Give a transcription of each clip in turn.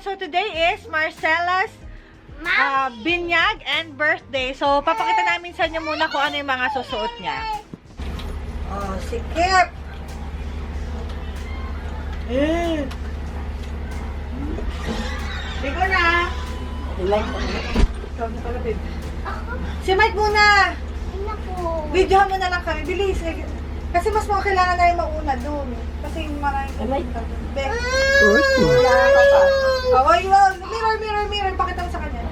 So today is Marcella's binyag and birthday. So papakita namin sa inyo muna kung ano yung mga susuot niya. Oh, sikip! Bigo na! Ikaw na pala, babe. Si Mike muna! Videohan mo na lang kami. Bilis. Kasi mas mga kailangan na yung mauna doon. Kasi maraming kailangan. Mirror. Pakita mo sa kanya.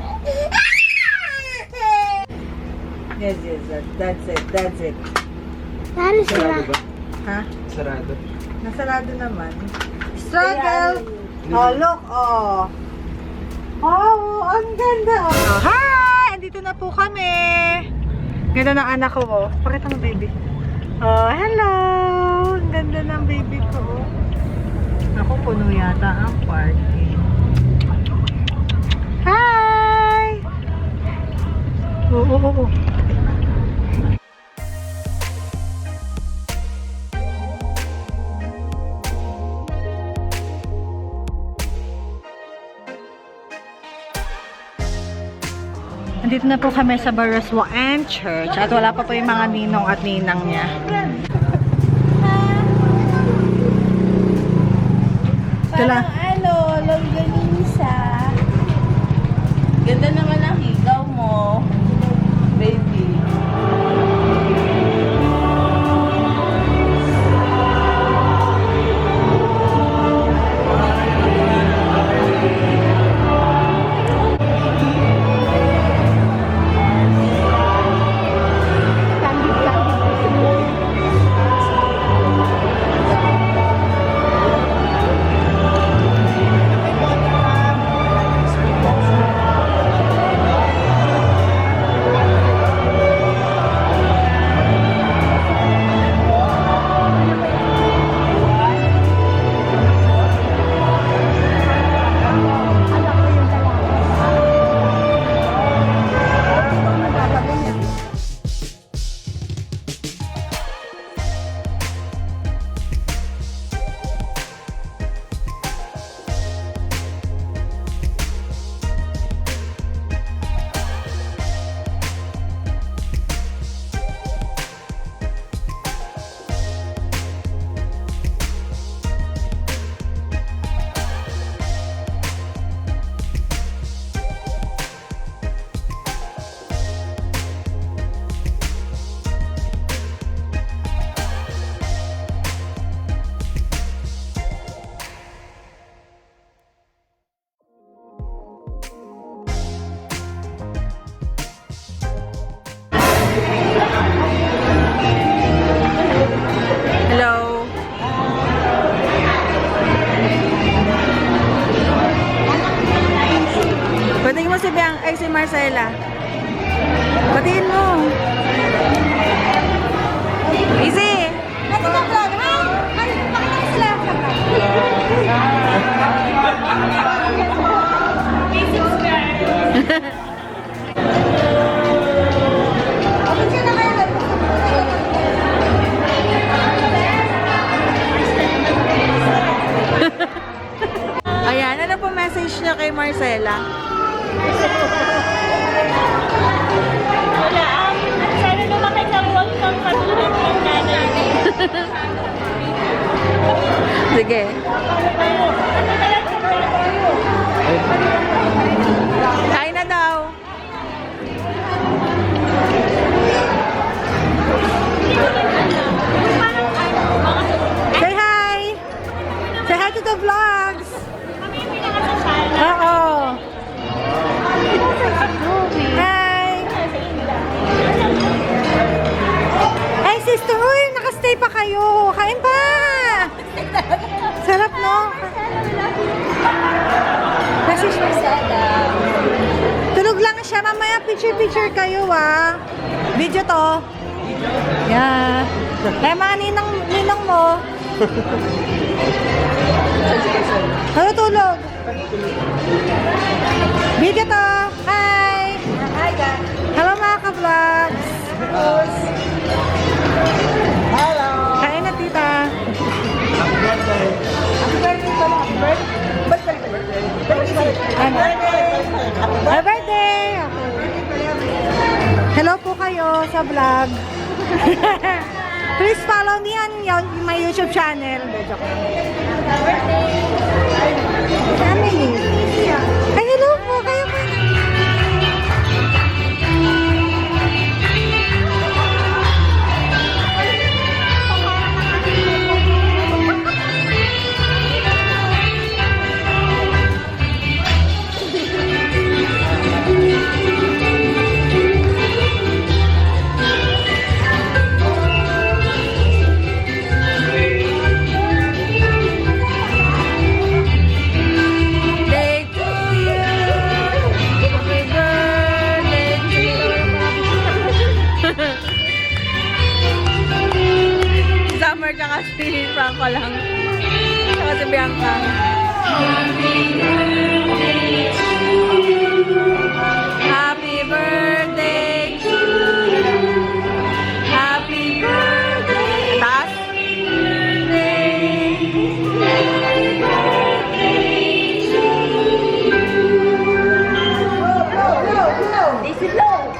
Yes. That's it. Sarado ba? Ha? Sarado. Nasarado naman. Struggle! Oh, look. Oh, ang ganda. Oh, hi! Andito na po kami. Ganda ng anak ko. Oh. Pakita mo, baby. Oh, hello! Ang ganda ng baby ko. Ako, puno yata ang party. Hi! Oo. Nandito na po kami sa Baraswaan Church at wala pa po yung mga ninong at ninang niya. Parang longganisa. Ganda naman ang higaw mo, baby. Hello. Batiin mo si Marcella. Batiin mo. Easy. Ayan, ano po message niya kay Marcella? Wala, sana lumaki kang huwag kang katulad ng nanay. Sige. Kain na daw. Say hi! Say hi to the vlogs! Oo. Hi! Hey sister, uy, nakastay pa kayo. Kain pa! Sarap, no? Message Marcella. Tulog lang siya. Mamaya picture kayo, ah. Video to. Yeah. Kaya mga ninang mo. Ano tulog? Video to. Hi! Hi, guys. Hello, mga ka-vlogs. Hello. Kain na, tita. Happy birthday. Happy birthday. Happy birthday. Birthday. Happy birthday! Hello po kayo sa vlog. Please follow me on my YouTube channel. Joke lang. Family. Ay, hello po kayo. Summer ka kasi, prank ko lang. Saka si Bianca. Happy birthday to you. Happy birthday. Taas. Is it low?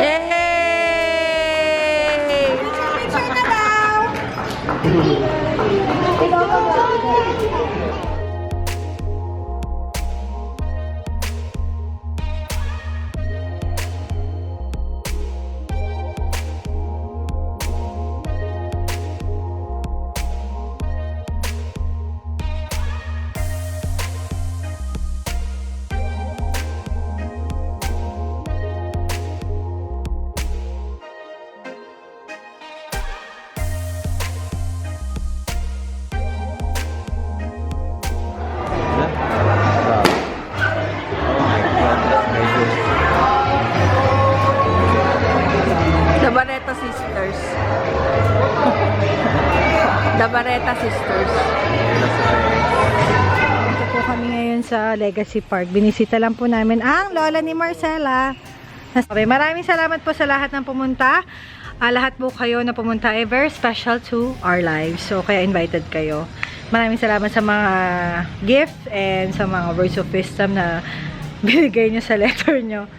Yay! Picture na daw! The Barreta Sisters. The Barreta Sisters. Ito po kami ngayon sa Legacy Park. Binisita lang po namin ang lola ni Marcela. Okay, maraming salamat po sa lahat ng pumunta. Lahat po kayo na pumunta ay very special to our lives. So, kaya invited kayo. Maraming salamat sa mga gifts and sa mga words of wisdom na binigay nyo sa letter nyo.